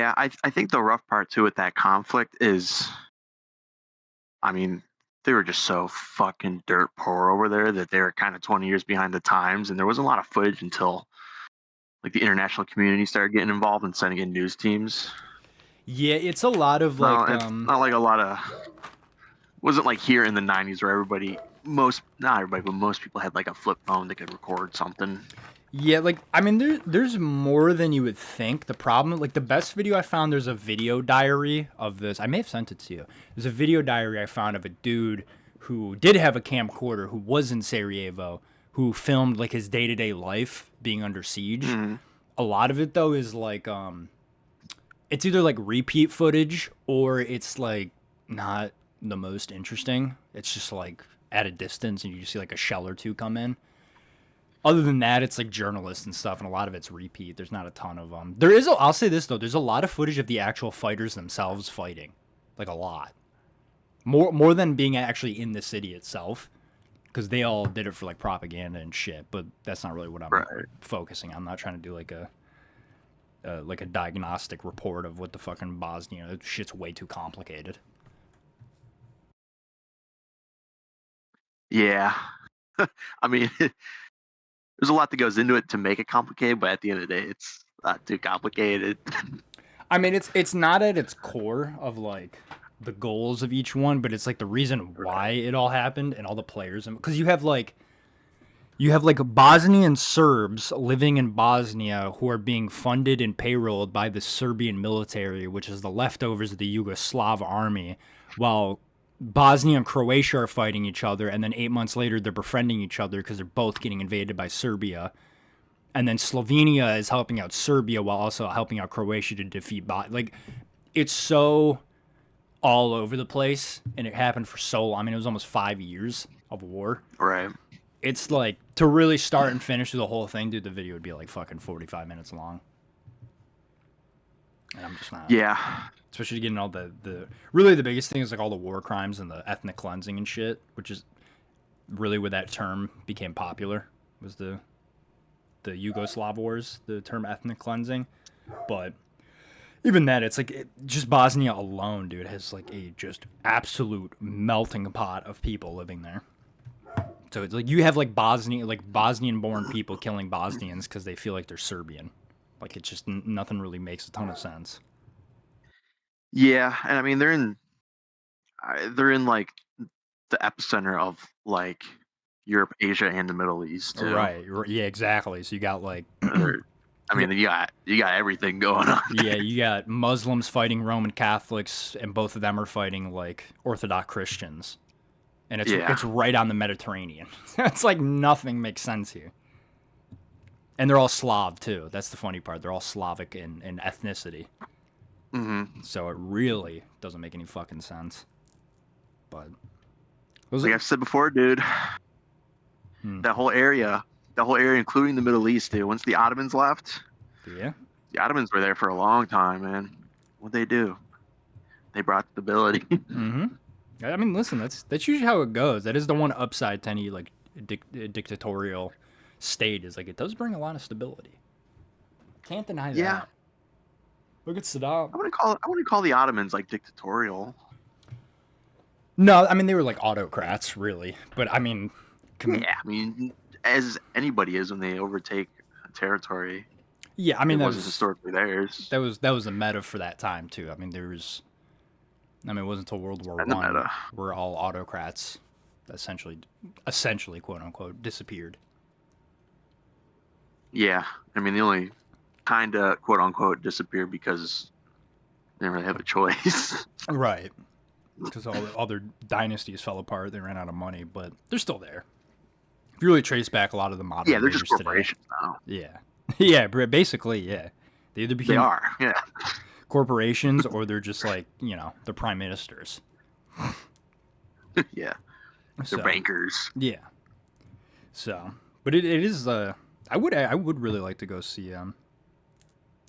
Yeah, I think the rough part too with that conflict is, I mean, they were just so fucking dirt poor over there that they were kind of 20 years behind the times, and there wasn't a lot of footage until like the international community started getting involved and sending in news teams. Yeah, it's a lot of No, like it's not like a lot of. Wasn't like here in the '90s where not everybody, but most people had like a flip phone that could record something. yeah, like I mean there's more than you would think. The problem, like the best video I found, there's a video diary of this. I may have sent it to you. There's a video diary I found of a dude who did have a camcorder who was in Sarajevo who filmed like his day-to-day life being under siege. Mm, A lot of it though is like it's either like repeat footage or it's like not the most interesting. It's just like at a distance and you just see like a shell or two come in. Other than that, it's like journalists and stuff, and a lot of it's repeat. There's not a ton of them. I'll say this though, there's a lot of footage of the actual fighters themselves fighting, like a lot, more than being actually in the city itself, because they all did it for like propaganda and shit. But that's not really what I'm right. focusing on. I'm not trying to do like a diagnostic report of what the fucking Bosnia shit's way too complicated. Yeah. I mean, there's a lot that goes into it to make it complicated, but at the end of the day, it's not too complicated. I mean, it's not at its core of like the goals of each one, but it's like the reason why it all happened and all the players, because you have like Bosnian Serbs living in Bosnia who are being funded and payrolled by the Serbian military, which is the leftovers of the Yugoslav army, while Bosnia and Croatia are fighting each other, and then 8 months later they're befriending each other because they're both getting invaded by Serbia. And then Slovenia is helping out Serbia while also helping out Croatia to defeat like it's so all over the place, and it happened for so long. I mean, it was almost 5 years of war. Right. It's like to really start and finish the whole thing, dude. The video would be like fucking 45 minutes long, and I'm just not. Yeah. Especially getting all the really the biggest thing is like all the war crimes and the ethnic cleansing and shit, which is really where that term became popular. Was the Yugoslav wars, the term ethnic cleansing. But even that, it's like just Bosnia alone, dude, has like a just absolute melting pot of people living there. So it's like you have like Bosnian-born people killing Bosnians because they feel like they're Serbian. Like it's just nothing really makes a ton of sense. Yeah, and I mean they're in like the epicenter of like Europe, Asia, and the Middle East too. Right. Yeah, exactly. So you got like I mean, you got everything going on. yeah, you got Muslims fighting Roman Catholics, and both of them are fighting like Orthodox Christians, and it's right on the Mediterranean. It's like nothing makes sense here, and they're all Slav too. That's the funny part. They're all Slavic in ethnicity, so it really doesn't make any fucking sense. But like I've said before, dude, that whole area, including the Middle East, dude. Once the Ottomans left, yeah, the Ottomans were there for a long time, man. What'd they do? They brought stability. I mean, listen, that's usually how it goes. That is the one upside to any like dictatorial state is like it does bring a lot of stability. Can't deny that. Look at Saddam. I wouldn't call the Ottomans like dictatorial. No, I mean they were like autocrats, really. But I mean, yeah, I mean, as anybody is when they overtake a territory. Yeah, I mean it wasn't historically theirs. That was a meta for that time too. I mean, it wasn't until World War I where all autocrats essentially, quote unquote, disappeared. Yeah, I mean, the only kind of quote unquote disappeared because they didn't really have a choice. Right. Because all the other dynasties fell apart, they ran out of money, but they're still there. If you really trace back a lot of the modern they're just corporations today, now. Yeah. Yeah, basically, yeah. They either became corporations or they're just like, they're prime ministers. Yeah. They're bankers. Yeah. So, but it is I would really like to go see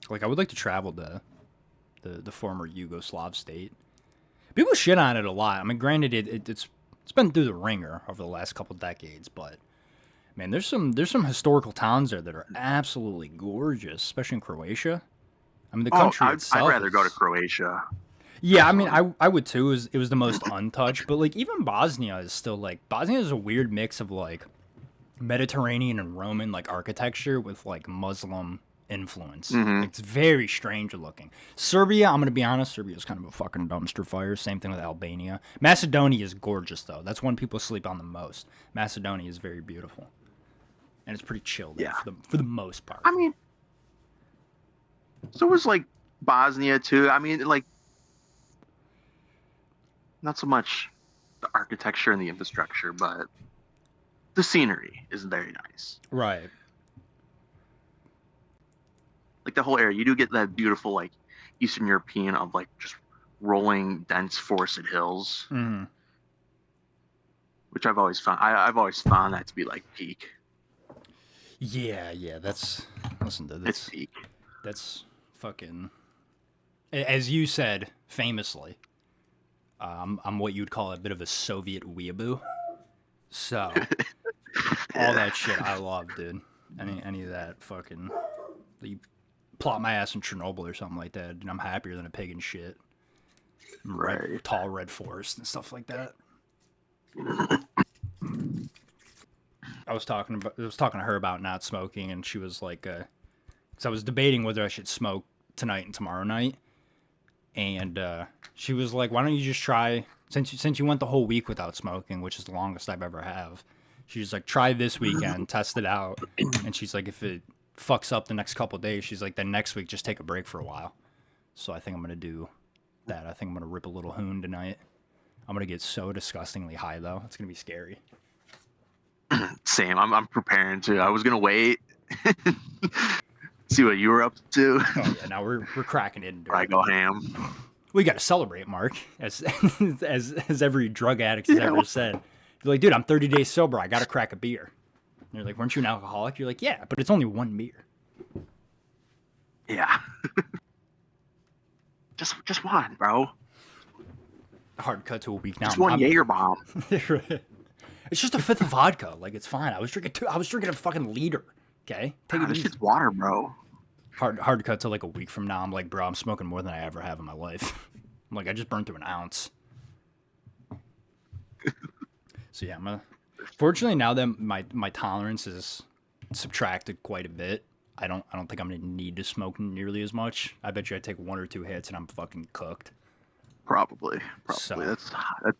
like I would like to travel to the former Yugoslav state. People shit on it a lot. I mean, granted, it's been through the ringer over the last couple decades, but man, there's some historical towns there that are absolutely gorgeous, especially in Croatia. I mean, the Oh, country I'd itself rather go to is. Croatia Yeah, I mean, personally. I would too. It was the most untouched, but like even Bosnia is still like Bosnia is a weird mix of like Mediterranean and Roman like architecture with like Muslim influence. Hmm. Like, it's very strange looking. Serbia, I'm gonna be honest, Serbia is kind of a fucking dumpster fire. Same thing with Albania. Macedonia is gorgeous though. That's one people sleep on the most. Macedonia is very beautiful, and it's pretty chill there Yeah, for the most part. I mean, so was like Bosnia too. I mean, like not so much the architecture and the infrastructure, but the scenery is very nice. Right. Like the whole area, you do get that beautiful like Eastern European of like just rolling dense forested hills, Hmm. which I've always found that to be like peak. Yeah, yeah. That's listen to It's this. peak. That's fucking. As you said famously, I'm what you'd call a bit of a Soviet weeaboo. So all Yeah, that shit I love, dude. Any of that fucking. You plot my ass in Chernobyl or something like that, and I'm happier than a pig and shit. Red, right. tall red forest and stuff like that. I was talking to her about not smoking, and she was like, because I was debating whether I should smoke tonight and tomorrow night, and she was like, "Why don't you just try since you went the whole week without smoking, which is the longest I've ever have." She's like, "Try this weekend, test it out," and she's like, "If it fucks up the next couple of days," she's like, "then next week just take a break for a while." So I think I'm gonna do that. I think I'm gonna rip a little hoon tonight. I'm gonna get so disgustingly high though. It's gonna be scary. Same. I'm preparing to. I was gonna wait, see what you were up to, Oh yeah, now we're cracking into or I it. go ham. We got to celebrate, Mark, as as every drug addict has Yeah, ever said. You're like, dude, I'm 30 days sober. I got to crack a beer. And you're like, weren't you an alcoholic? You're like, yeah, but it's only one beer. yeah. Just one, bro. Hard cut to a week now. Just one Jaeger bomb. It's just a fifth of vodka. Like, it's fine. I was drinking a fucking liter. Okay, take it This easy. shit's water, bro. Hard to cut to like a week from now. I'm like, bro, I'm smoking more than I ever have in my life. I'm like, I just burned through an ounce. So yeah, fortunately now that my tolerance is subtracted quite a bit, I don't think I'm gonna need to smoke nearly as much. I bet you I take one or two hits and I'm fucking cooked. Probably. So That's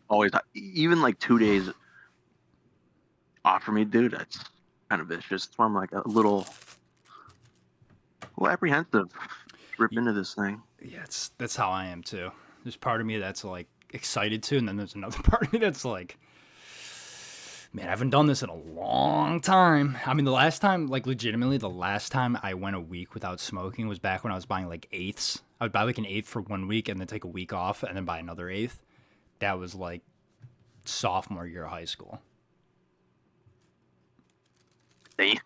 always even like 2 days off for me, dude. That's kind of vicious. That's why I'm like a little apprehensive to rip into this thing. yeah, that's how I am too. There's part of me that's like excited to, and then there's another part of me that's like, man, I haven't done this in a long time. I mean, the last time, like legitimately, the last time I went a week without smoking was back when I was buying like eighths. I would buy like an eighth for 1 week and then take a week off and then buy another eighth. That was like sophomore year of high school. Damn.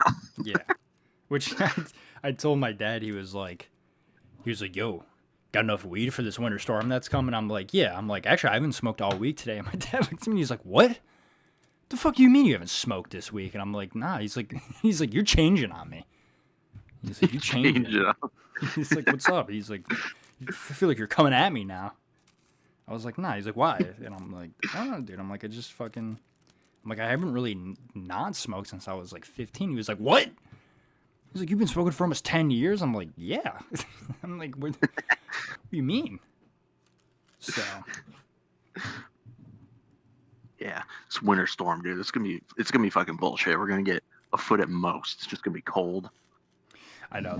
Yeah. Which I told my dad, he was like, yo, got enough weed for this winter storm that's coming? I'm like, yeah. I'm like, actually, I haven't smoked all week today. And my dad looks at me, he's like, what? The fuck do you mean you haven't smoked this week? And I'm like, nah. He's like, you're changing on me. He's like, you changing. Change it up. He's like, what's up? He's like, I feel like you're coming at me now. I was like, nah. He's like, why? And I'm like, I don't know, dude. I'm like, I'm like, I haven't really not smoked since I was like 15. He was like, what? He's like, you've been smoking for almost 10 years? I'm like, yeah. I'm like, what do you mean? So, Yeah, it's winter storm, dude. It's gonna be fucking bullshit. We're gonna get a foot at most. It's just gonna be cold. I know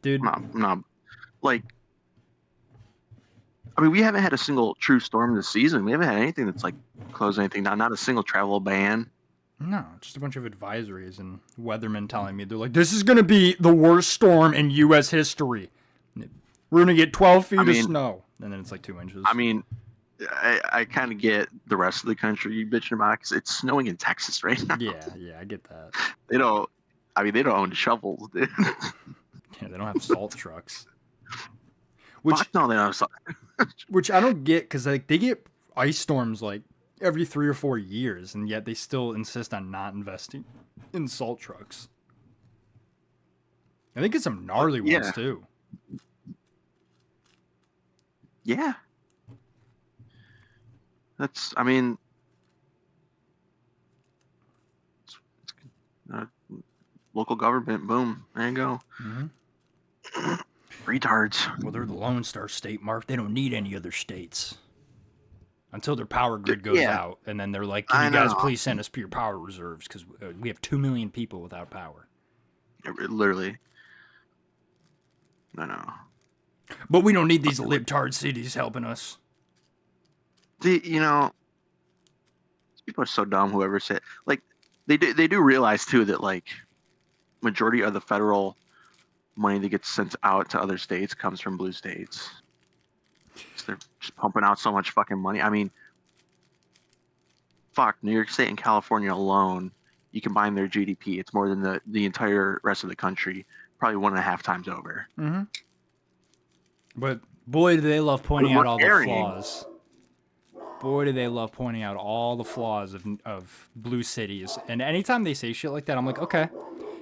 dude. Not like. I mean, we haven't had a single true storm this season. We haven't had anything that's like closed anything down. Not a single travel ban. No, just a bunch of advisories and weathermen telling me they're like, this is going to be the worst storm in U.S. history. We're going to get 12 feet of snow. And then it's like 2 inches. I mean, I kind of get the rest of the country bitching about because it's snowing in Texas right now. Yeah, I get that. They don't. I mean, they don't own shovels, dude. Yeah, they don't have salt trucks. Which Fuck no, they don't. which I don't get because like they get ice storms like every 3 or 4 years, and yet they still insist on not investing in salt trucks. I think it's some gnarly ones too. Yeah, that's. I mean, uh, local government. Boom. There you go. Mm-hmm. Retards. Well, they're the Lone Star State, Mark. They don't need any other states until their power grid goes Yeah, out, and then they're like, "Can I you guys know. please send us your power reserves? Because we have 2 million people without power." Literally. I know. But we don't need these libtard cities helping us. You know, people are so dumb. Whoever said like they do realize too that like majority of the federal money that gets sent out to other states comes from blue states. So they're just pumping out so much fucking money. I mean, fuck, New York State and California alone, you combine their GDP, it's more than the entire rest of the country, probably 1.5 times over. Mm-hmm. But boy, do they love But pointing we're out all the carrying. flaws. Boy, do they love pointing out all the flaws of blue cities. And anytime they say shit like that, I'm like, okay,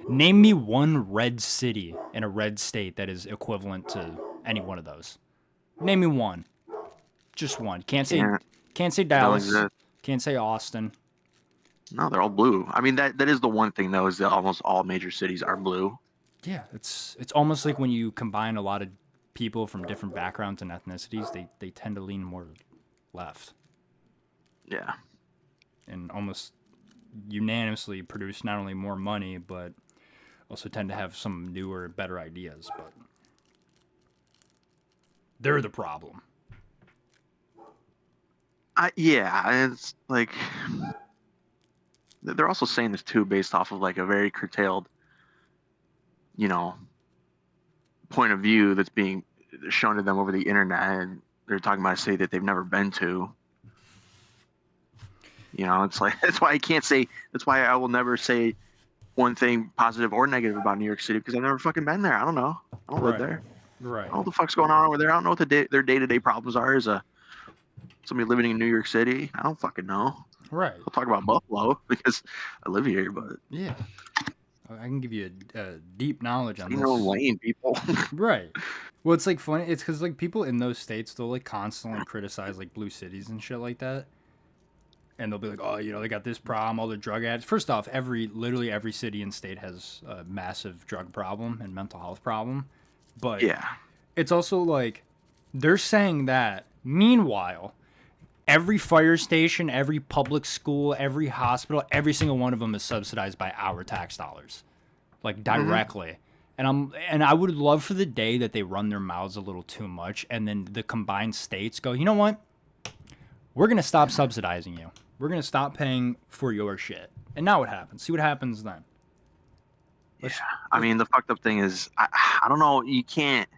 name me one red city in a red state that is equivalent to any one of those. Name me one. Just one. Can't. Can't say Don't Dallas. exist. Can't say Austin. No, they're all blue. I mean, that is the one thing though, is that almost all major cities are blue. Yeah, it's almost like when you combine a lot of people from different backgrounds and ethnicities, they tend to lean more left Yeah. and almost unanimously produce not only more money but also tend to have some newer, better ideas. But they're the problem. Yeah, it's like they're also saying this too based off of like a very curtailed, you know, point of view that's being shown to them over the internet, and they're talking about a city that they've never been to. You know, it's like that's why I can't say. That's why I will never say one thing positive or negative about New York City because I've never fucking been there. I don't know. I don't live Right. there. Right. I don't know what the fuck's going on over there. I don't know what their day-to-day problems are as somebody living in New York City. I don't fucking know. Right. I'll talk about Buffalo because I live here, but Yeah. I can give you a deep knowledge on you know, this. lane people. Right. Well, it's like funny. It's because like people in those states, they'll like constantly criticize like blue cities and shit like that, and they'll be like, "Oh, they got this problem, all the drug addicts." First off, literally every city and state has a massive drug problem and mental health problem, but Yeah, it's also like they're saying that. Meanwhile, every fire station, every public school, every hospital, every single one of them is subsidized by our tax dollars, like directly. And I would love for the day that they run their mouths a little too much, and then the combined states go, you know what? We're gonna stop subsidizing you. We're gonna stop paying for your shit. And now what happens? See what happens then. yeah. I mean, the fucked up thing is, I don't know. You can't.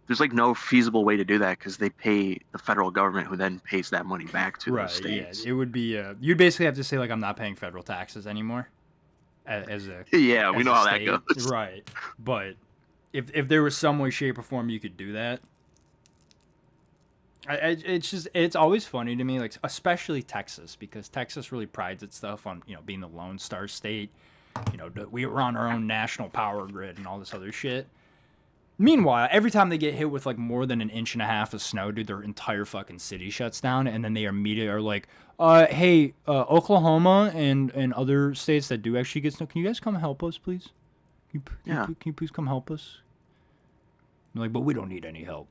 There's like no feasible way to do that because they pay the federal government, who then pays that money back to those Right? Yeah. states. It would be. You'd basically have to say like, I'm not paying federal taxes anymore, as a Yeah, we as know a how that state. goes. Right. But if there was some way, shape, or form you could do that, it's always funny to me, like especially Texas, because Texas really prides itself on being the Lone Star State. We run our own national power grid and all this other shit. Meanwhile, every time they get hit with like more than an inch and a half of snow, dude, their entire fucking city shuts down, and then they immediately are like, hey, Oklahoma and other states that do actually get snow, can you guys come help us, please? Yeah. Can you please come help us? They're like, but we don't need any help.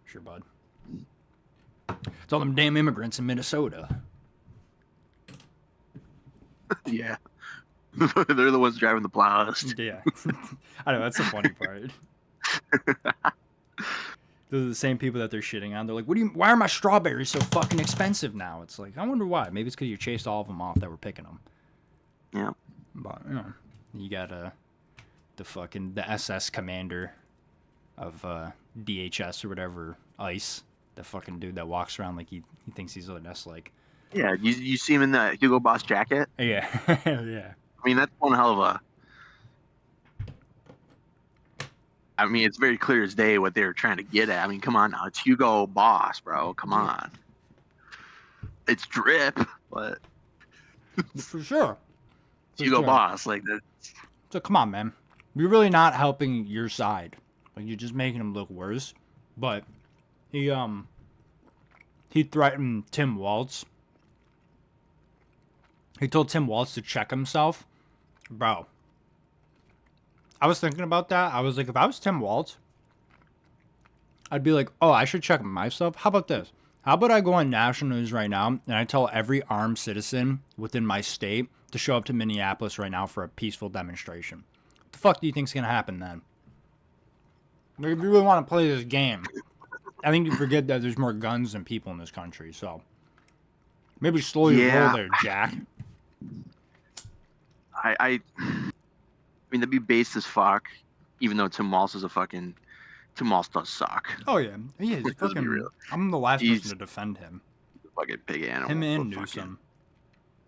Sure, bud. It's all them damn immigrants in Minnesota. Yeah. They're the ones driving the plows. Yeah. I know, that's the funny part. Those are the same people that they're shitting on. They're like, why are my strawberries so fucking expensive now? It's like, I wonder why. Maybe it's because you chased all of them off that were picking them. Yeah. But, you got the SS commander of DHS or whatever, ICE, the fucking dude that walks around like he thinks he's just like... Yeah, you see him in the Hugo Boss jacket? Yeah. Yeah. I mean, that's one hell of a... I mean, it's very clear as day what they were trying to get at. I mean, come on now. It's Hugo Boss, bro. Come on. It's drip, but... For sure. It's Hugo Boss. Like, So come on, man. You're really not helping your side. Like, you're just making them look worse. but he threatened Tim Waltz. He told Tim Waltz to check himself. Bro, I was thinking about that. I was like, if I was Tim Waltz, I'd be like, oh, I should check myself. How about this? How about I go on national news right now and I tell every armed citizen within my state to show up to Minneapolis right now for a peaceful demonstration? What the fuck do you think's gonna happen then? Like, if you really want to play this game, I think you forget that there's more guns than people in this country. So maybe slow your roll there, Jack. I mean, that'd be base as fuck. Even though Tim Walz does suck. Oh yeah, he's Let's be fucking. real. I'm the last He's person to defend him. a fucking pig animal. Him and Newsom.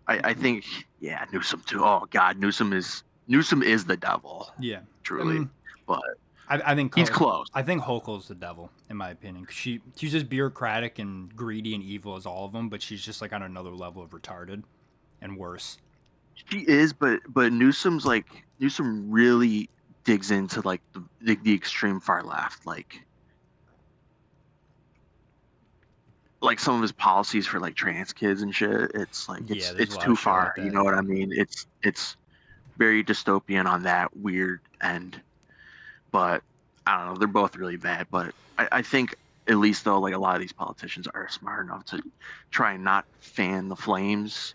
I think, yeah, Newsom too. Oh God, Newsom is the devil. Yeah, truly. But I think he's close. I think Hochul's the devil, in my opinion. 'Cause she's just bureaucratic and greedy and evil as all of them, but she's just like on another level of retarded and worse. She is, but Newsom really digs into like the extreme far left, like some of his policies for like trans kids and shit. It's like it's too far. You know what I mean? It's very dystopian on that weird end. But I don't know. They're both really bad. But I think at least though, like a lot of these politicians are smart enough to try and not fan the flames.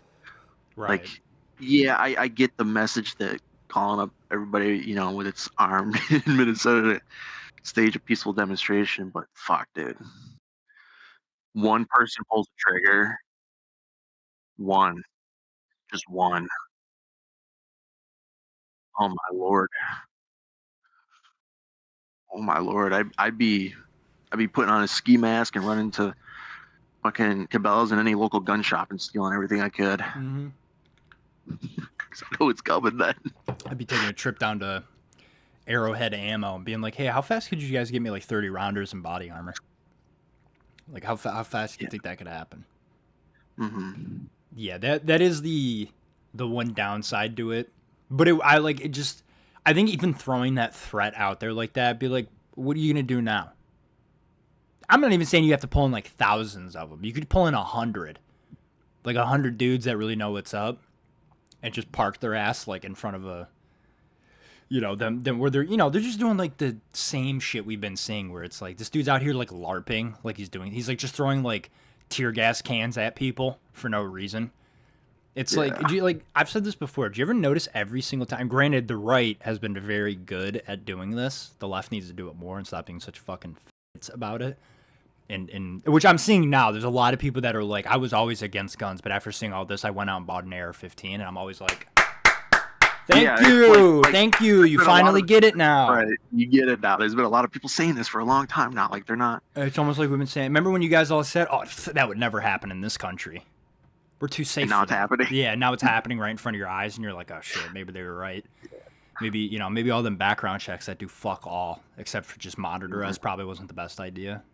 Right. Like, yeah, I get the message that calling up everybody, you know, with its armed in Minnesota to stage a peaceful demonstration, but fuck, dude. One person pulls the trigger. One, just one. Oh my lord. Oh my lord. I'd be putting on a ski mask and running to fucking Cabela's and any local gun shop and stealing everything I could. Mm-hmm. Cause I know it's coming then. I'd be taking a trip down to Arrowhead Ammo and being like, hey, how fast could you guys get me like 30 rounders and body armor? Like how fast do you think that could happen? Mm-hmm. Yeah, that is the one downside to it. But I think even throwing that threat out there like that, be like, what are you gonna do now? I'm not even saying you have to pull in like thousands of them. You could pull in 100, like 100 dudes that really know what's up, and just park their ass like in front of a, you know, them where they're, you know, they're just doing like the same shit we've been seeing, where it's like this dude's out here like LARPing, like he's like just throwing like tear gas cans at people for no reason. It's like I've said this before. Do you ever notice every single time? Granted, the right has been very good at doing this. The left needs to do it more and stop being such fucking f***s about it. And which I'm seeing now. There's a lot of people that are like, I was always against guns, but after seeing all this, I went out and bought an AR-15, and I'm always like, thank you. You finally get it now. Right, you get it now. There's been a lot of people saying this for a long time now. Like they're not. It's almost like we've been saying. Remember when you guys all said, "Oh, that would never happen in this country. We're too safe." And now it's happening. Yeah, now it's happening right in front of your eyes, and you're like, "Oh shit, maybe they were right." Maybe all them background checks that do fuck all, except for just monitor us, probably wasn't the best idea.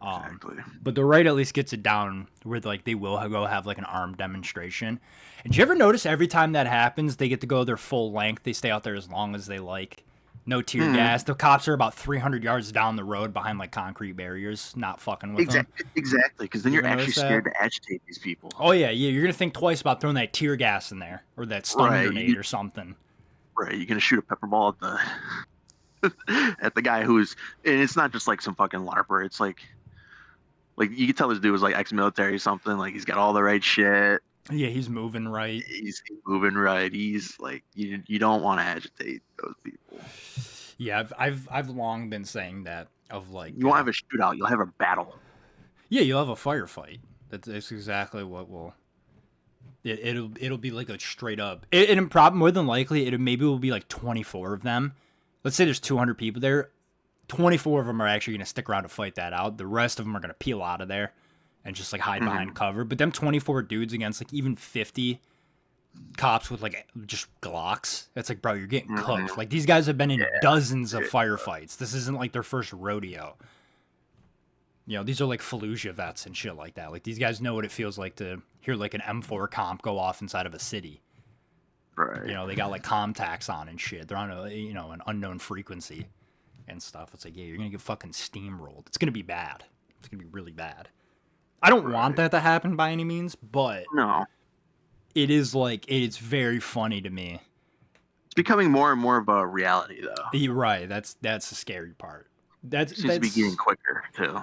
Exactly. But the right at least gets it down where like they will go have like an armed demonstration. And do you ever notice every time that happens, they get to go their full length? They stay out there as long as they like. No tear gas. The cops are about 300 yards down the road behind like concrete barriers, not fucking with them. Exactly, because then you're actually scared to agitate these people. Oh yeah, you're gonna think twice about throwing that tear gas in there or that stun grenade or something. Right, you're gonna shoot a pepper ball at the guy who's, and it's not just like some fucking LARPer. It's like you can tell this dude was like ex-military or something. Like he's got all the right shit. Yeah, he's moving right. He's moving right. He's like you don't want to agitate those people. Yeah, I've long been saying that of like you won't have a shootout. You'll have a battle. Yeah, you'll have a firefight. That's exactly what will. It'll be like a straight up. And probably more than likely maybe will be like 24 of them. Let's say there's 200 people there. 24 of them are actually going to stick around to fight that out. The rest of them are going to peel out of there and just like hide behind cover. But them 24 dudes against like even 50 cops with like just Glocks. It's like, bro, you're getting cooked. Like these guys have been in dozens of firefights. This isn't like their first rodeo. You know, these are like Fallujah vets and shit like that. Like these guys know what it feels like to hear like an M4 comp go off inside of a city. Right. You know, they got like contacts on and shit. They're on an unknown frequency. and stuff. It's like, yeah, you're gonna get fucking steamrolled. It's gonna be bad. It's gonna be really bad. I don't want that to happen by any means, but No, it is like it's very funny to me. it's becoming more and more of a reality, though. You're right. That's the scary part. It seems to be getting quicker too.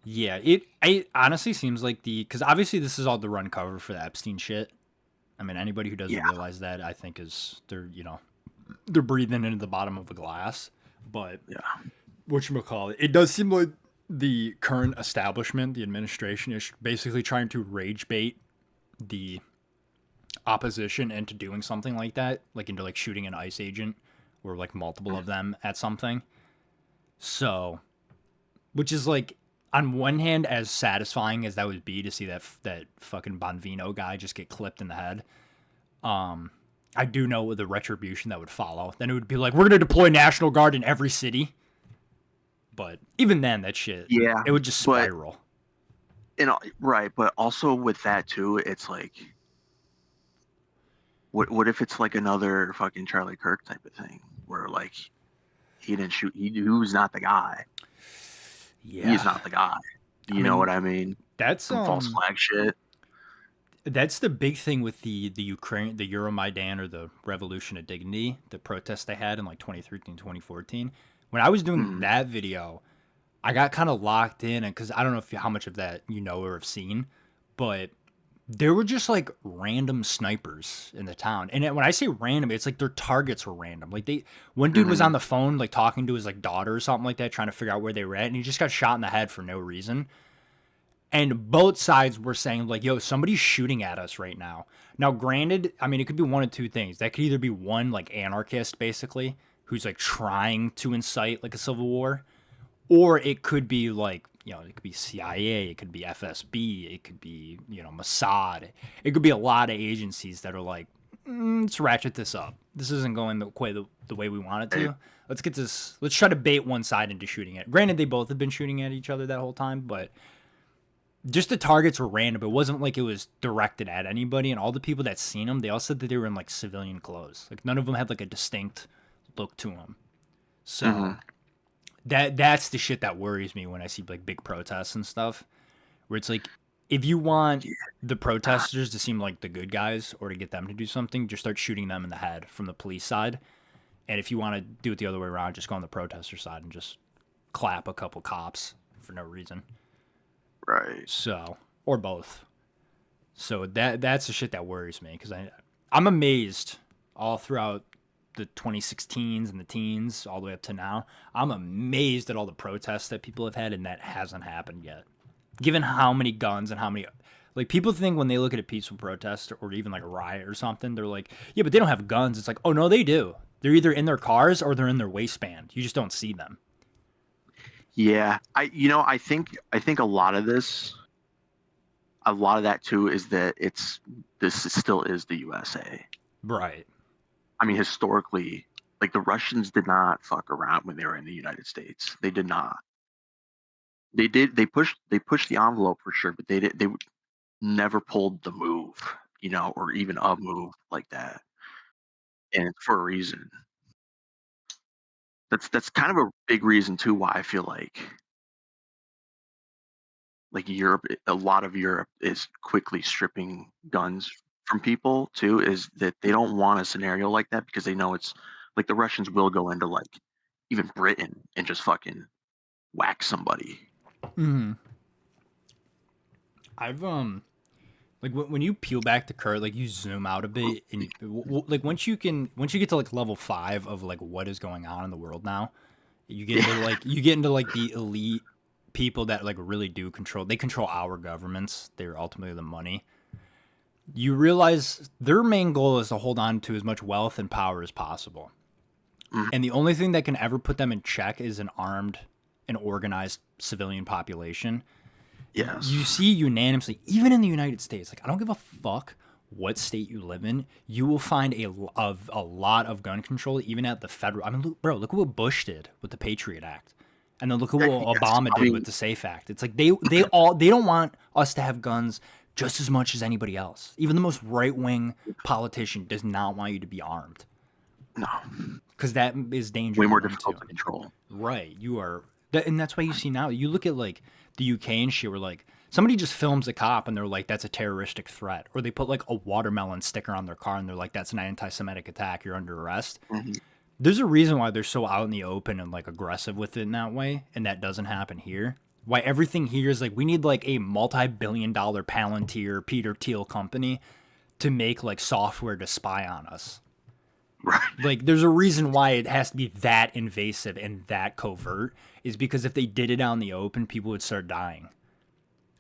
Yeah. It honestly seems like because obviously this is all the run cover for the Epstein shit. I mean, anybody who doesn't realize that, I think they're breathing into the bottom of a glass. But whatchamacallit, it does seem like the current establishment, the administration, is basically trying to rage bait the opposition into doing something like that, like into like shooting an ICE agent or like multiple of them at something. So, which is like, on one hand, as satisfying as that would be to see that fucking Bonvino guy just get clipped in the head. I do know the retribution that would follow. Then it would be like, we're gonna deploy National Guard in every city. But even then, that shit, it would just spiral. Right, but also with that too, it's like, what if it's like another fucking Charlie Kirk type of thing, where like he didn't shoot, he was not the guy. Yeah, he's not the guy. You know what I mean? That's some false flag shit. That's the big thing with the Ukraine, the Euromaidan, or the Revolution of Dignity, the protests they had in like 2013, 2014. When I was doing that video, I got kind of locked in, and because I don't know how much of that you know or have seen, but there were just like random snipers in the town. And when I say random, it's like their targets were random. Like one dude was on the phone, like talking to his like daughter or something like that, trying to figure out where they were at, and he just got shot in the head for no reason. And both sides were saying like, yo, somebody's shooting at us right now. Now, granted, I mean, it could be one of two things. That could either be one like anarchist, basically, who's like trying to incite like a civil war, or it could be like, you know, it could be CIA, it could be FSB, it could be, you know, Mossad. It could be a lot of agencies that are like, let's ratchet this up. This isn't going the way we want it to. Let's try to bait one side into shooting it. Granted, they both have been shooting at each other that whole time, but just the targets were random. It wasn't like it was directed at anybody, and all the people that seen them, they all said that they were in like civilian clothes. Like none of them had like a distinct look to them. So that's the shit that worries me when I see like big protests and stuff, where it's like, if you want the protesters to seem like the good guys or to get them to do something, just start shooting them in the head from the police side. And if you want to do it the other way around, just go on the protester side and just clap a couple cops for no reason. Right. So, or both. So that's the shit that worries me, because I'm amazed all throughout the 2016s and the teens all the way up to now. I'm amazed at all the protests that people have had, and that hasn't happened yet. Given how many guns and how many, like, people think when they look at a peaceful protest or even like a riot or something, they're like, yeah, but they don't have guns. It's like, oh no, they do. They're either in their cars or they're in their waistband. You just don't see them. Yeah, I think a lot of that too is that this still is the USA. Right. I mean, historically, like the Russians did not fuck around when they were in the United States. They did not. They did. They pushed the envelope for sure, but they never pulled the move, or even a move like that, and for a reason. That's kind of a big reason too why I feel like Europe, a lot of Europe is quickly stripping guns from people too, is that they don't want a scenario like that, because they know it's like the Russians will go into like even Britain and just fucking whack somebody. I've like when you peel back the curtain, like you zoom out a bit, and like once you get to like level 5 of like what is going on in the world now, you get into like the elite people that like really do control our governments. They're ultimately the money. You realize their main goal is to hold on to as much wealth and power as possible. And the only thing that can ever put them in check is an armed and organized civilian population. Yes. You see unanimously, even in the United States, like I don't give a fuck what state you live in, you will find a lot of gun control, even at the federal. I mean, look at what Bush did with the Patriot Act. And then look at what Obama did with the SAFE Act. It's like they don't want us to have guns just as much as anybody else. Even the most right-wing politician does not want you to be armed. No, because that is danger way to more them too. difficult to control. Right, you are, and that's why you see now. You look at like the UK and shit, where like somebody just films a cop and they're like, "That's a terroristic threat," or they put like a watermelon sticker on their car and they're like, "That's an anti-Semitic attack. You're under arrest." Hmm. There's a reason why they're so out in the open and like aggressive with it in that way, and that doesn't happen here. Why everything here is like we need like a multi-billion-dollar Palantir Peter Thiel company to make like software to spy on us. Right. Like there's a reason why it has to be that invasive and that covert, is because if they did it out in the open, people would start dying.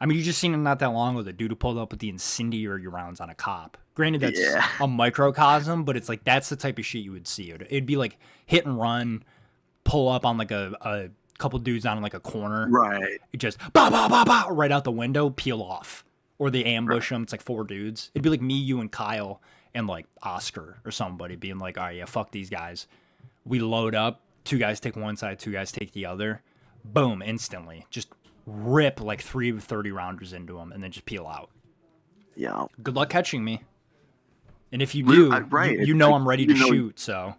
I mean, you just seen it not that long ago, the dude who pulled up with the incendiary rounds on a cop. Granted, that's Yeah. a microcosm, but it's like that's the type of shit you would see. It'd be like hit and run, pull up on like a couple dudes on like a corner. Right. It just bah, bah, bah, bah, right out the window, peel off. Or they Right. ambush them. It's like 4 dudes. It'd be like me, you, and Kyle, and like Oscar or somebody being like, all right, yeah, fuck these guys. We load up. 2 guys take one side, 2 guys take the other. Boom, instantly. Just rip like 3 30 rounders into them and then just peel out. Yeah. Good luck catching me. And if you do, Right. you It's know like, I'm ready to even though shoot, so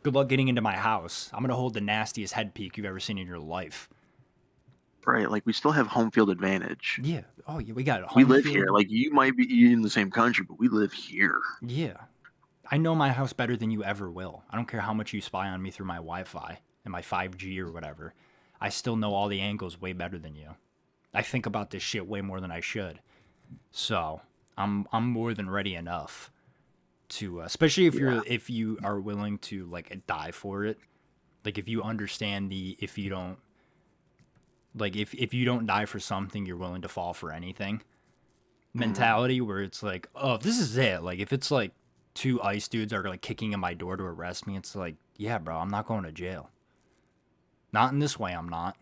good luck getting into my house. I'm going to hold the nastiest head peek you've ever seen in your life. right, like we still have home field advantage. Yeah. Oh, yeah, we got We home live field. here. Like you might be in the same country, but we live here. Yeah. I know my house better than you ever will. I don't care how much you spy on me through my Wi-Fi and my 5G or whatever. I still know all the angles way better than you. I think about this shit way more than I should. So, I'm more than ready enough to especially Yeah. if you are willing to like die for it. Like if you understand the if you don't like if you don't die for something, you're willing to fall for anything Mhm. mentality, where it's like, oh, this is it. Like if it's like 2 ICE dudes are like kicking in my door to arrest me, it's like, yeah, bro, I'm not going to jail. Not in this way, I'm not.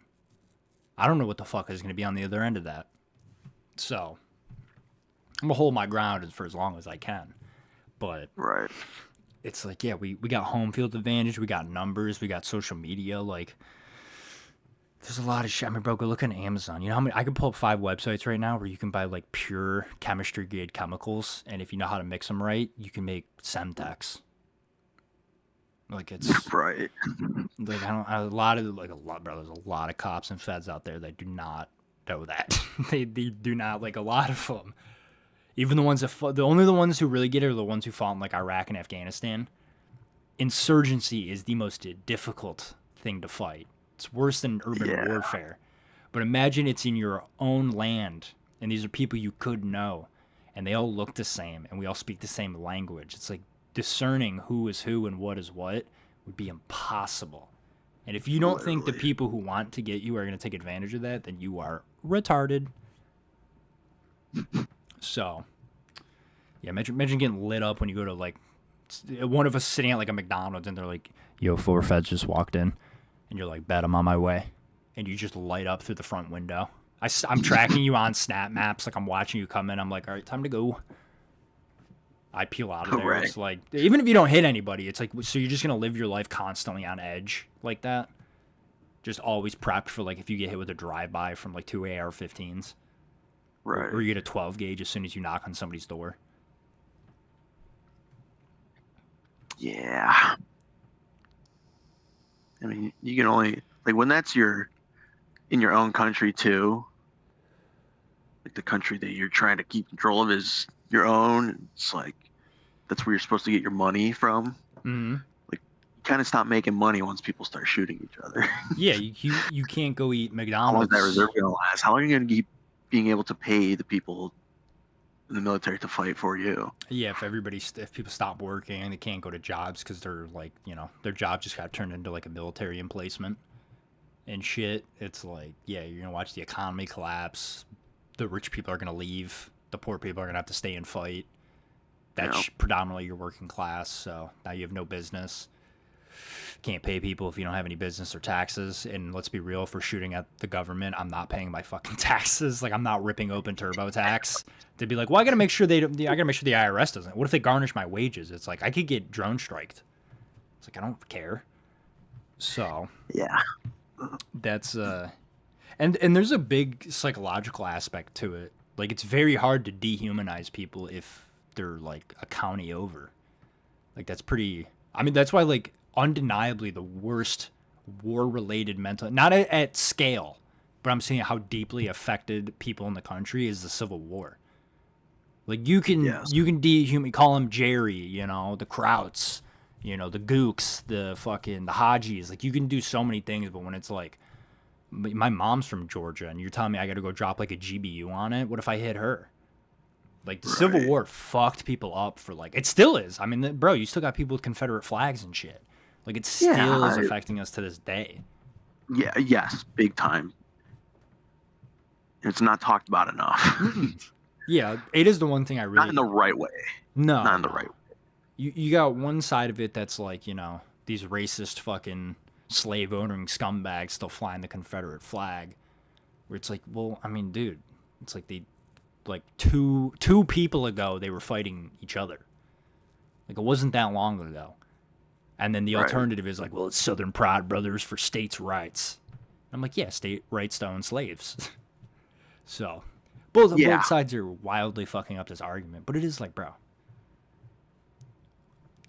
I don't know what the fuck is going to be on the other end of that. So I'm gonna hold my ground for as long as I can. But Right. it's like, yeah, we got home field advantage, we got numbers, we got social media. Like there's a lot of shit. I mean, bro, go look on Amazon. You know how many? I could pull up 5 websites right now where you can buy like pure chemistry grade chemicals, and if you know how to mix them right, you can make Semtex. Like it's Right. like I don't a lot of like a lot, bro. There's a lot of cops and feds out there that do not know that. They do not, like a lot of them. Even the ones that the ones who really get it are the ones who fought in like Iraq and Afghanistan. Insurgency is the most difficult thing to fight. It's worse than urban Yeah. warfare. But imagine it's in your own land, and these are people you could know, and they all look the same, and we all speak the same language. It's like discerning who is who and what is what would be impossible. And if you don't think the Literally. people who want to get you are going to take advantage of that, then you are retarded. So, yeah, imagine getting lit up when you go to like one of us sitting at like a McDonald's and they're like, "Yo, 4 feds just walked in," and you're like, "Bet I'm on my way," and you just light up through the front window. I'm tracking you on Snap Maps, like I'm watching you come in. I'm like, "All right, time to go." I peel out of there. Right. It's like even if you don't hit anybody, it's like so you're just gonna live your life constantly on edge like that, just always prepped for like if you get hit with a drive-by from like 2 AR-15s, Right. or you get a 12 gauge as soon as you knock on somebody's door. Yeah. I mean, you can only like when that's your in your own country too. Like the country that you're trying to keep control of is your own. It's like that's where you're supposed to get your money from. Mm-hmm. Like you kind of stop making money once people start shooting each other. Yeah, you can't go eat How long is that McDonald's. reserve going to last? How long are you going to keep being able to pay the people in the military to fight for you? Yeah, if people stop working and they can't go to jobs because they're like, their job just got turned into like a military emplacement and shit. It's like, yeah, you're gonna watch the economy collapse. The rich people are gonna leave. The poor people are gonna have to stay and fight. You know, That's predominantly your working class. So now you have no business. Can't pay people if you don't have any business or taxes. And let's be real, for shooting at the government, I'm not paying my fucking taxes. Like I'm not ripping open TurboTax to be like, well, I gotta make sure I gotta make sure the IRS doesn't. What if they garnish my wages? It's like I could get drone striked. It's like I don't care. So yeah, that's and there's a big psychological aspect to it. Like it's very hard to dehumanize people if they're like a county over. Like that's pretty I mean, that's why, like, undeniably the worst war-related mental, not at scale, but I'm seeing how deeply affected people in the country is the Civil War. Like, Yes. you can call him Jerry, you know, the Krauts, you know, the Gooks, the fucking the Hajis. Like, you can do so many things, but when it's like, my mom's from Georgia, and you're telling me I got to go drop like a GBU on it, what if I hit her? Like, the Civil Right. War fucked people up for, like, it still is. I mean, bro, you still got people with Confederate flags and shit. Like, it Yeah. still is affecting us to this day. Yeah. Yes. Big time. It's not talked about enough. Yeah, it is the one thing I really Not in the right way. Not no in the no. right way. You got one side of it that's like, you know, these racist fucking slave owning scumbags still flying the Confederate flag, where it's like, well, I mean, dude, it's like they like two people ago they were fighting each other. Like, it wasn't that long ago. And then the Right. alternative is like, well, it's Southern Pride Brothers for states' rights. I'm like, yeah, state rights to own slaves. So, Yeah. both sides are wildly fucking up this argument, but it is like, bro,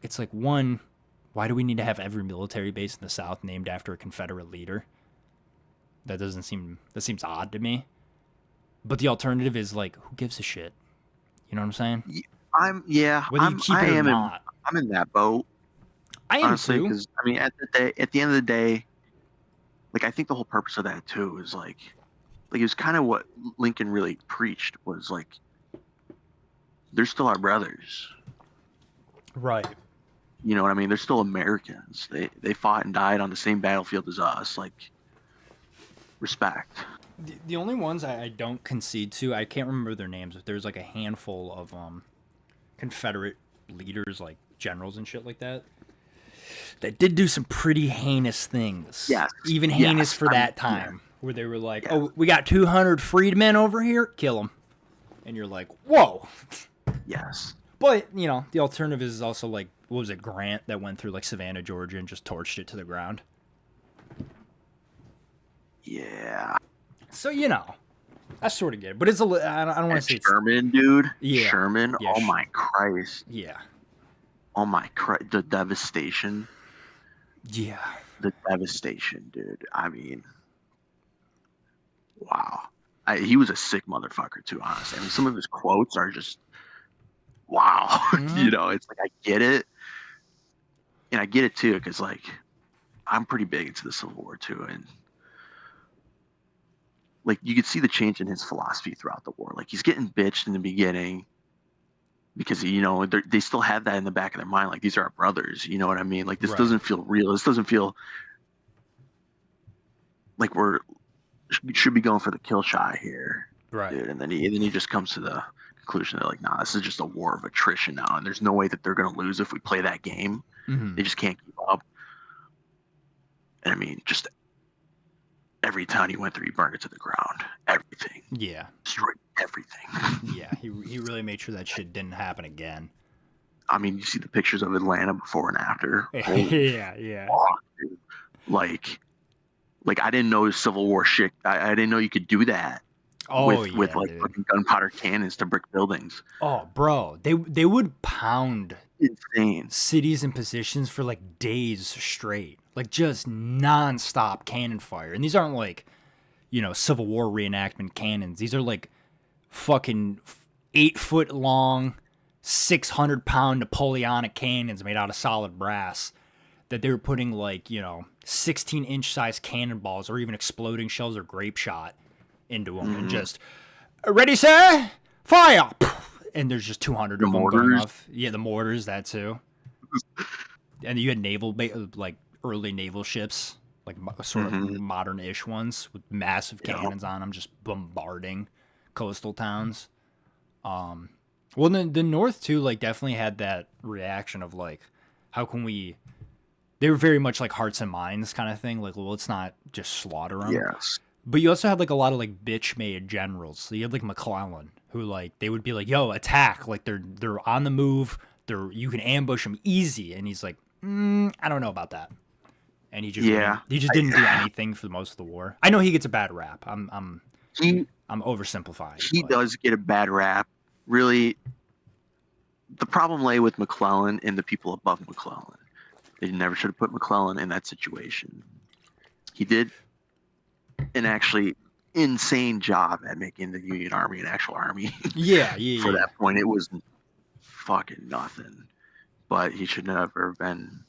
it's like, one, why do we need to have every military base in the South named after a Confederate leader? That seems odd to me. But the alternative is like, who gives a shit? You know what I'm saying? Whether you keep it or not. I'm in that boat, I am honestly, too. because I mean, at the end of the day, like I think the whole purpose of that too is like it was kind of what Lincoln really preached was like they're still our brothers. Right. You know what I mean? They're still Americans. They fought and died on the same battlefield as us. Like respect. The only ones I don't concede to, I can't remember their names, but there's like a handful of Confederate leaders, like generals and shit like that, that did do some pretty heinous things. Yes. Even Yes. heinous for that time, where they were like, oh, we got 200 freedmen over here, kill them. And you're like, whoa. Yes. But, you know, the alternative is also like, what was it, Grant, that went through like Savannah, Georgia and just torched it to the ground. Yeah. So, you know, I sort of get it. But it's I don't want to say Sherman, dude. Yeah. Sherman. Yeah, Oh my Christ. Yeah. Oh my Christ. The devastation. Yeah. The devastation, dude. I mean, wow. He was a sick motherfucker too, honestly. I mean, some of his quotes are just wow. Mhm. You know, it's like I get it, and I get it too, because like I'm pretty big into the Civil War too, and like you could see the change in his philosophy throughout the war. Like he's getting bitched in the beginning because you know they still have that in the back of their mind, like these are our brothers. You know what I mean? Like this Right. doesn't feel real. This doesn't feel like we're should be going for the kill shot here, Right. dude. And then he just comes to the conclusion that like, nah, this is just a war of attrition now, and there's no way that they're gonna lose if we play that game. Mm-hmm. They just can't keep up. And I mean, just every town he went through, he burned it to the ground. Everything. Yeah. Destroyed everything. Yeah. He really made sure that shit didn't happen again. I mean, you see the pictures of Atlanta before and after. Yeah. Fuck, dude. Like I didn't know Civil War shit. I didn't know you could do that. Oh, with like dude. fucking gunpowder cannons to brick buildings. Oh, bro, they would pound Insane. cities and positions for like days straight, like just nonstop cannon fire. And these aren't like, you know, Civil War reenactment cannons. These are like fucking 8-foot long, 600-pound Napoleonic cannons made out of solid brass that they were putting like, you know, 16-inch size cannonballs or even exploding shells or grape shot into them and just ready, sir, fire, and there's just 200 of them going off. Yeah, the mortars, that too. And you had like early naval ships, like sort of modern-ish ones with massive cannons on them, just bombarding coastal towns. Well, the North too, like definitely had that reaction of like, how can we? They were very much like hearts and minds kind of thing. Like, well, let's not just slaughter them. Yes. But you also had like a lot of like bitch-made generals. So you had like McClellan, who like they would be like, "Yo, attack!" Like they're on the move. You can ambush them easy. And he's like, "I don't know about that." And he just didn't do anything for most of the war. I know he gets a bad rap. I'm oversimplifying. He does get a bad rap. Really, the problem lay with McClellan and the people above McClellan. They never should have put McClellan in that situation. He did an actually insane job at making the Union Army an actual army. Yeah, For yeah. that point, it was fucking nothing. But he should never have been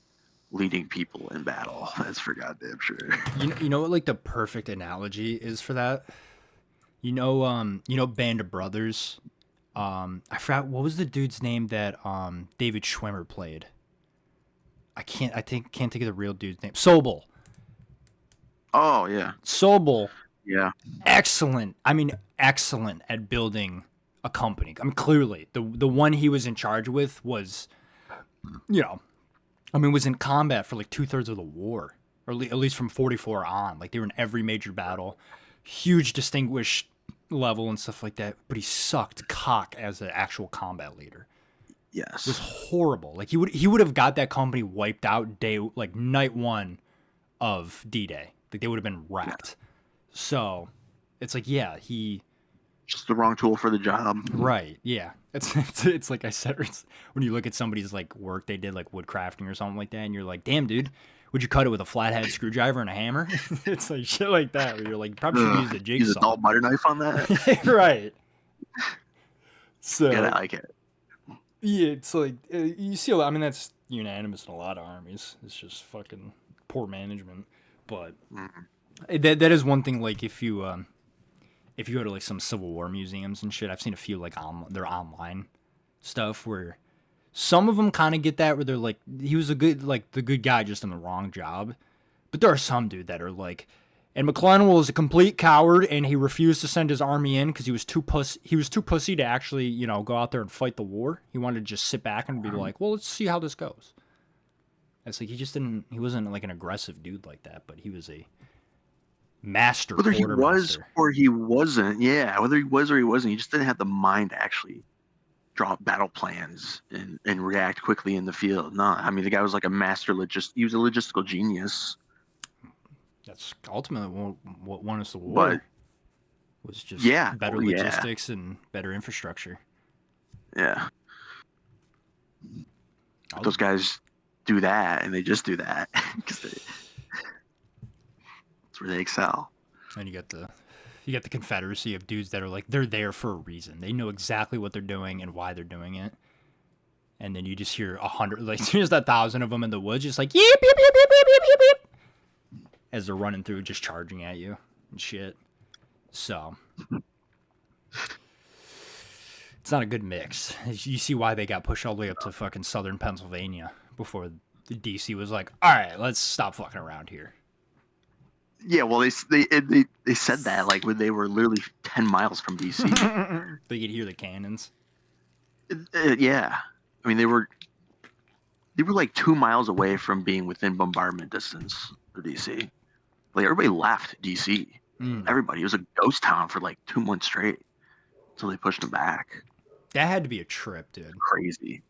leading people in battle. That's for goddamn sure. You know what like the perfect analogy is for that? You know Band of Brothers? I forgot what was the dude's name that David Schwimmer played. Can't think of the real dude's name. Sobel. Oh yeah, Sobel, yeah. excellent. I mean, excellent at building a company. I mean, clearly the one he was in charge with was, was in combat for like 2/3 of the war, or at least from 44 on. Like they were in every major battle, huge distinguished level and stuff like that. But he sucked cock as an actual combat leader. Yes. It was horrible. Like he would have got that company wiped out night one of D-Day. Like they would have been wrecked. So it's like, yeah, he just the wrong tool for the job. Right. Yeah. It's like I said, when you look at somebody's like work they did like wood crafting or something like that, and you're like, damn, dude, would you cut it with a flathead screwdriver and a hammer? It's like shit like that where you're like, probably should use a jigsaw. Use a dull butter knife on that. Right. So yeah, I like it. Yeah, it's like you see a lot. I mean, that's unanimous in a lot of armies. It's just fucking poor management. But that is one thing. Like if you go to like some Civil War museums and shit, I've seen a few like their online stuff where some of them kind of get that where they're like he was the good guy just in the wrong job, but there are some dude that are like. And McClellan was a complete coward, and he refused to send his army in because he was too pussy to actually, go out there and fight the war. He wanted to just sit back and be like, well, let's see how this goes. It's like he wasn't like an aggressive dude like that, but he was a master quartermaster. Whether he was or he wasn't, yeah, whether he was or he wasn't, he just didn't have the mind to actually draw up battle plans and react quickly in the field. No, I mean, the guy was like a master he was a logistical genius. That's ultimately what won us the war. But, was just better yeah. logistics and better infrastructure. Yeah. Those guys do that, and they just do that because that's where they excel. And you got the Confederacy of dudes that are like they're there for a reason. They know exactly what they're doing and why they're doing it. And then you just hear 100, like there's 1,000 of them in the woods, just like yip yip yip yip yip yip yip yip. As they're running through, just charging at you and shit. So it's not a good mix. You see why they got pushed all the way up to fucking southern Pennsylvania before the DC was like, all right, let's stop fucking around here. Yeah, well, they said that like when they were literally 10 miles from DC. They could hear the cannons. Yeah, I mean they were like 2 miles away from being within bombardment distance of DC. Like everybody left DC. Everybody. It was a ghost town for like 2 months straight until they pushed them back. That had to be a trip, dude. Crazy.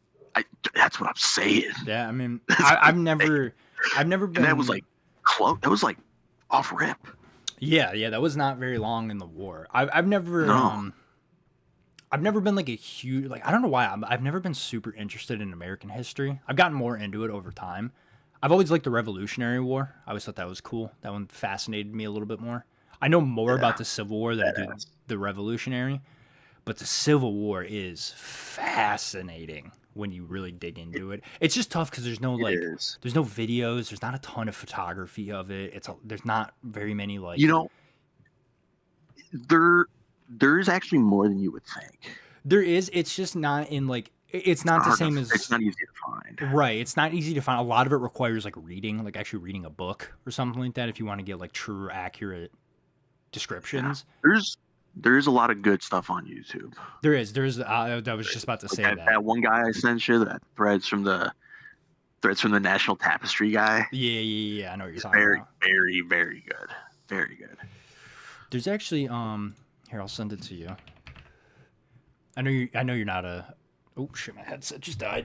That's what I'm saying. Yeah, I mean, I've never been. And that was like close. That was like off rip. Yeah, that was not very long in the war. I've never. No. I've never been like a huge I don't know why I've never been super interested in American history. I've gotten more into it over time. I've always liked the Revolutionary War. I always thought that was cool. That one fascinated me a little bit more. I know more about the Civil War than I do the Revolutionary, but the Civil War is fascinating when you really dig into it. It's just tough because there's no there's no videos. There's not a ton of photography of it. There's not very many There's actually more than you would think. There is. It's just not in it's not the same as. It's not easy to find. Right. It's not easy to find. A lot of it requires reading, like actually reading a book or something like that if you want to get true, accurate descriptions. Yeah. There's a lot of good stuff on YouTube. There is. I was just about to say that. That one guy I sent you, that threads from the National Tapestry guy. Yeah. I know what you're talking about. Very, very good. Very good. There's actually here, I'll send it to you. I know you're not a. Oh shit! My headset just died.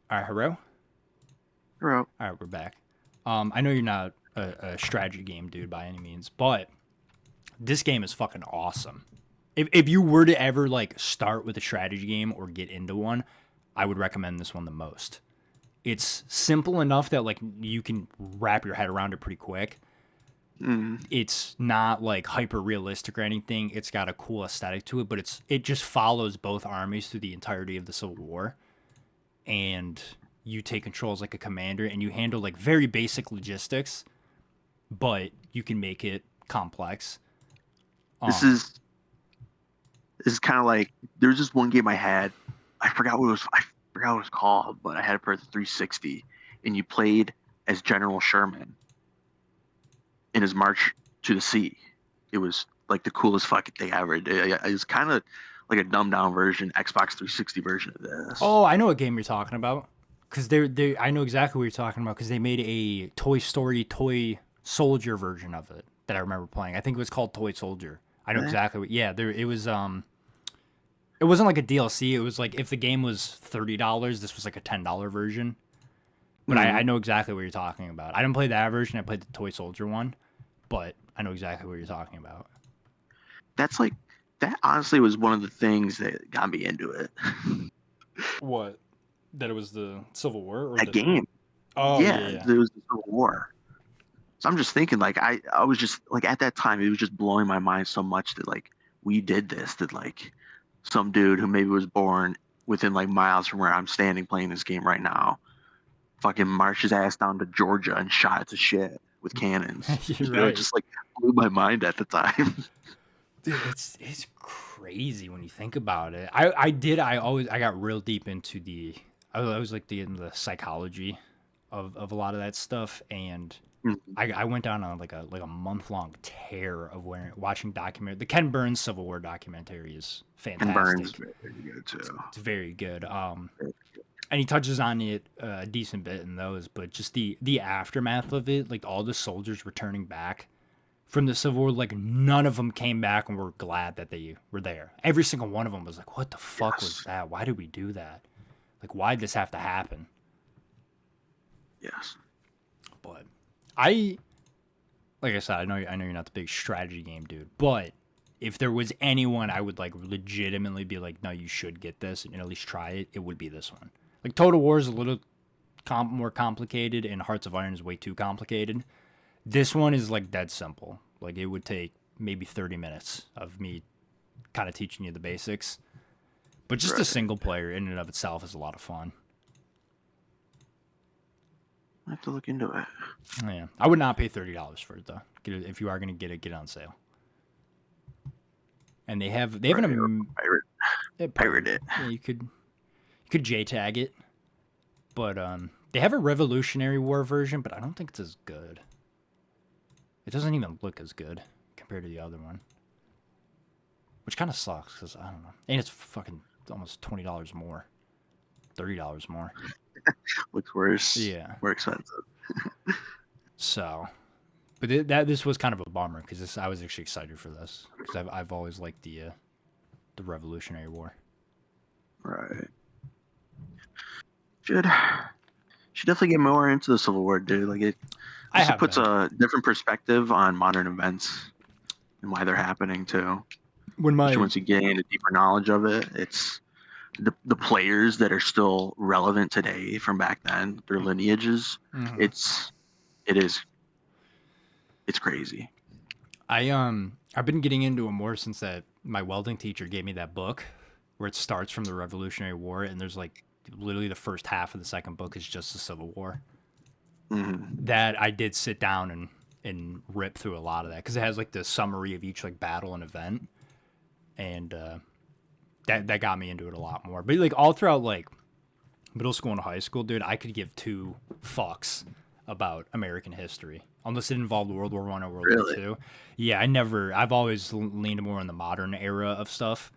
All right, hello. Hello. All right, we're back. I know you're not a strategy game dude by any means, but this game is fucking awesome. If you were to ever start with a strategy game or get into one, I would recommend this one the most. It's simple enough that like you can wrap your head around it pretty quick. Mm. It's not like hyper realistic or anything. It's got a cool aesthetic to it, but it just follows both armies through the entirety of the Civil War, and you take control as like a commander, and you handle like very basic logistics, but you can make it complex. This is this is kind of like there was this one game I had. I forgot what it was. I forgot what it was called, but I had it for the 360, and you played as General Sherman in his March to the Sea. It was like the coolest fucking thing ever. It was kind of like a dumbed down version, Xbox 360 version of this. Oh, I know what game you're talking about. Because I know exactly what you're talking about. Because they made a Toy Story toy soldier version of it that I remember playing. I think it was called Toy Soldier. I know exactly what. Yeah, there it was. It wasn't like a DLC. It was like if the game was $30, this was like a $10 version. But I know exactly what you're talking about. I didn't play that version. I played the Toy Soldier one, but I know exactly what you're talking about. That's like that. Honestly, was one of the things that got me into it. What? That it was the Civil War or That game. Oh Yeah, yeah. it was the Civil War. So I'm just thinking, like, I was just like at that time, it was just blowing my mind so much that like we did this, that like some dude who maybe was born within like miles from where I'm standing playing this game right now, fucking marched his ass down to Georgia and shot it to shit with cannons. You're It right. just like blew my mind at the time. Dude, it's crazy when you think about it. I got real deep into I was like in the psychology of a lot of that stuff, and I went down on like a month long tear of watching the Ken Burns Civil War documentary is And Burns fantastic. very good too. It's very good. And he touches on it a decent bit in those, but just the aftermath of it, like all the soldiers returning back from the Civil War, like none of them came back and were glad that they were there. Every single one of them was like, "What the fuck was that? Why did we do that? Like, why did this have to happen?" Yes. But like I said, I know you're not the big strategy game dude, but if there was anyone I would like legitimately be like, "No, you should get this and at least try it," it would be this one. Like Total War is a little more complicated, and Hearts of Iron is way too complicated. This one is like dead simple. Like it would take maybe 30 minutes of me kind of teaching you the basics. But just a single player in and of itself is a lot of fun. I have to look into it. Yeah, I would not pay $30 for it though. If you are gonna get it on sale. And they have Pirate it. Yeah, you could JTAG it, but they have a Revolutionary War version, but I don't think it's as good. It doesn't even look as good compared to the other one, which kind of sucks because I don't know. And it's fucking almost $20 more, $30 more. Looks worse. Yeah. More expensive. So, but this was kind of a bummer because I was actually excited for this because I've always liked the Revolutionary War. Right. Should definitely get more into the Civil War, dude. Like it puts a different perspective on modern events and why they're happening too. Once you gain a deeper knowledge of it, it's the players that are still relevant today from back then, their lineages. Mm-hmm. It's crazy. I've been getting into it more since that my welding teacher gave me that book where it starts from the Revolutionary War, and there's like literally the first half of the second book is just the Civil War. Mm-hmm. That I did sit down and rip through a lot of that because it has like the summary of each like battle and event, and that got me into it a lot more. But like all throughout like middle school and high school, dude, I could give two fucks about American history unless it involved World War I or World War II. Yeah, I've always leaned more on the modern era of stuff,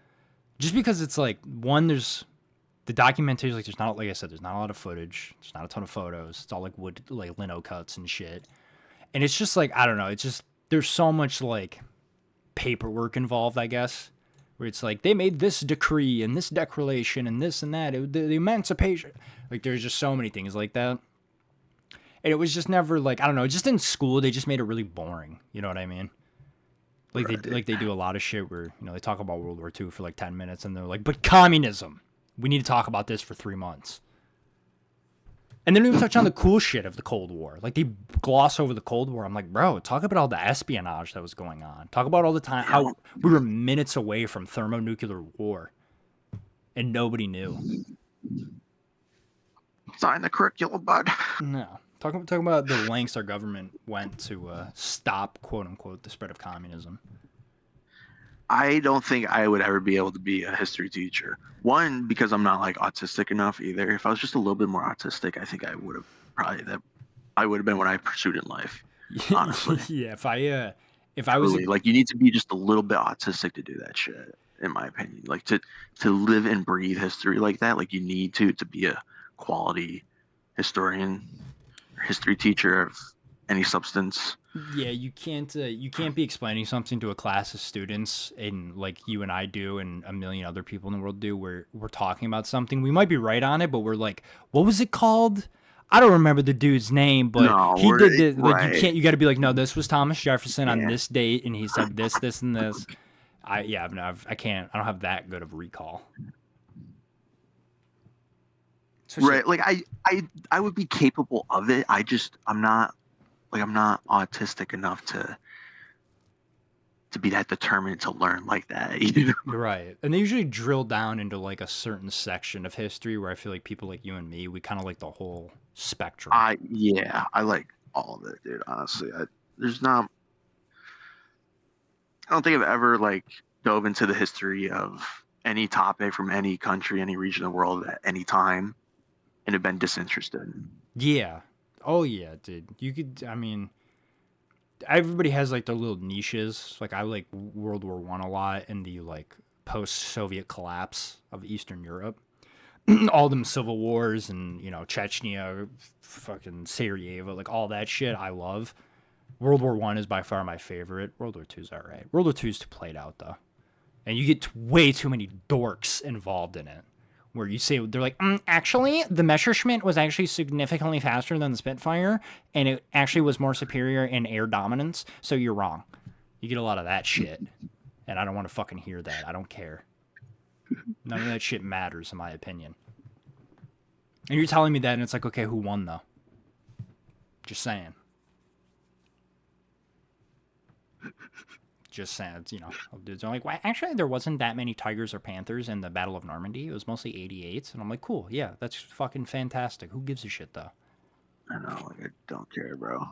just because it's like there's the documentaries, like there's not, like I said, there's not a lot of footage, there's not a ton of photos, it's all like wood, like lino cuts and shit, and it's just like I don't know, it's just there's so much like paperwork involved, I guess, where it's like they made this decree and this declaration and this and that, the emancipation, like there's just so many things like that. And it was just never like, I don't know, just in school they just made it really boring. You know what I mean? Like they do a lot of shit where, you know, they talk about World War II for like 10 minutes and they're like, but communism, we need to talk about this for 3 months. And they don't even touch on the cool shit of the Cold War. Like, they gloss over the Cold War. I'm like, bro, talk about all the espionage that was going on. Talk about all the time Yeah, how we were minutes away from thermonuclear war and nobody knew. sign the curriculum, bud. No. Talk about the lengths our government went to stop, quote unquote, the spread of communism. I don't think I would ever be able to be a history teacher. One, because I'm not like autistic enough either. If I was just a little bit more autistic, I think I would have probably that I would have been what I pursued in life. Honestly, Yeah, if I was a, truly, like you need to be just a little bit autistic to do that shit. In my opinion, like to live and breathe history like that, like you need to be a quality historian or history teacher of any substance. yeah, you can't be explaining something to a class of students and like you and I do and a million other people in the world do where we're talking about something. We might be right on it, but we're like, what was it called? I don't remember the dude's name, but No, he we're did this. Like right. you got to be like, no, this was Thomas Jefferson on Yeah. this date, and he said this, this, and this. I can't. I don't have that good of recall. Especially, Right. Like I would be capable of it. I'm not autistic enough to be that determined to learn like that. You know? right. And they usually drill down into like a certain section of history where I feel like people like you and me, we kind of like the whole spectrum. I like all of it, dude. Honestly, there's not. I don't think I've ever like dove into the history of any topic from any country, any region of the world at any time, and have been disinterested. Yeah. Oh yeah, dude. You could. I mean, everybody has like their little niches. Like I like World War One a lot and the like post-Soviet collapse of Eastern Europe. All them civil wars and Chechnya, fucking Sarajevo, like all that shit. I love. World War One is by far my favorite. World War Two is alright. World War Two is too played out though, and you get way too many dorks involved in it. Where you say they're like, actually, the Messerschmitt was actually significantly faster than the Spitfire, and it actually was more superior in air dominance. So you're wrong. You get a lot of that shit, and I don't want to fucking hear that. I don't care. None of that shit matters in my opinion. And you're telling me that, and it's like, okay, who won though? Just saying. Just saying, dudes are like, well, actually, there wasn't that many tigers or panthers in the Battle of Normandy. It was mostly 88s. And I'm like, cool, yeah, that's fucking fantastic. Who gives a shit, though? I know, like I don't care, bro.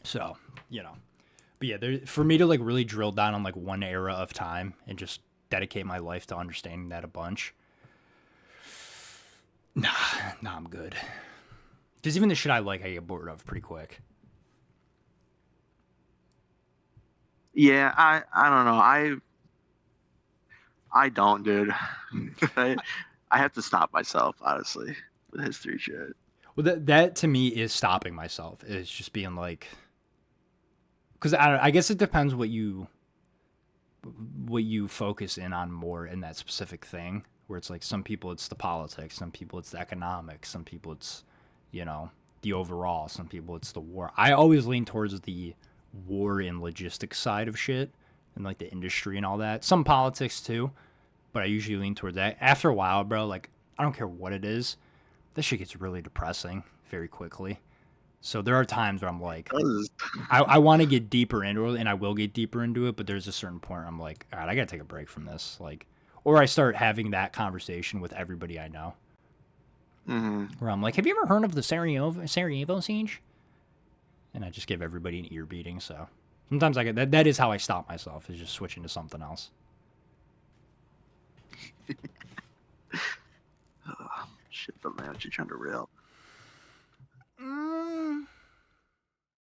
So, But yeah, for me to, like, really drill down on, like, one era of time and just dedicate my life to understanding that a bunch, nah, I'm good. Because even the shit I like, I get bored of pretty quick. Yeah, I don't know. I don't, dude. I, I have to stop myself, honestly, with history shit. Well, that to me is stopping myself. Is just being like, because I guess it depends what you focus in on more in that specific thing. Where it's like some people it's the politics, some people it's the economics, some people it's the overall, some people it's the war. I always lean towards the war and logistics side of shit and like the industry and all that. Some politics too, but I usually lean towards that. After a while, bro, like I don't care what it is, this shit gets really depressing very quickly. So there are times where I'm like, I want to get deeper into it, and I will get deeper into it, but there's a certain point where I'm like, all right, I gotta take a break from this. Like, or I start having that conversation with everybody I know, where I'm like, have you ever heard of the Sarajevo siege? And I just give everybody an ear beating. So sometimes I get that. That is how I stop myself, is just switching to something else. Shit, but man, what you trying to rail?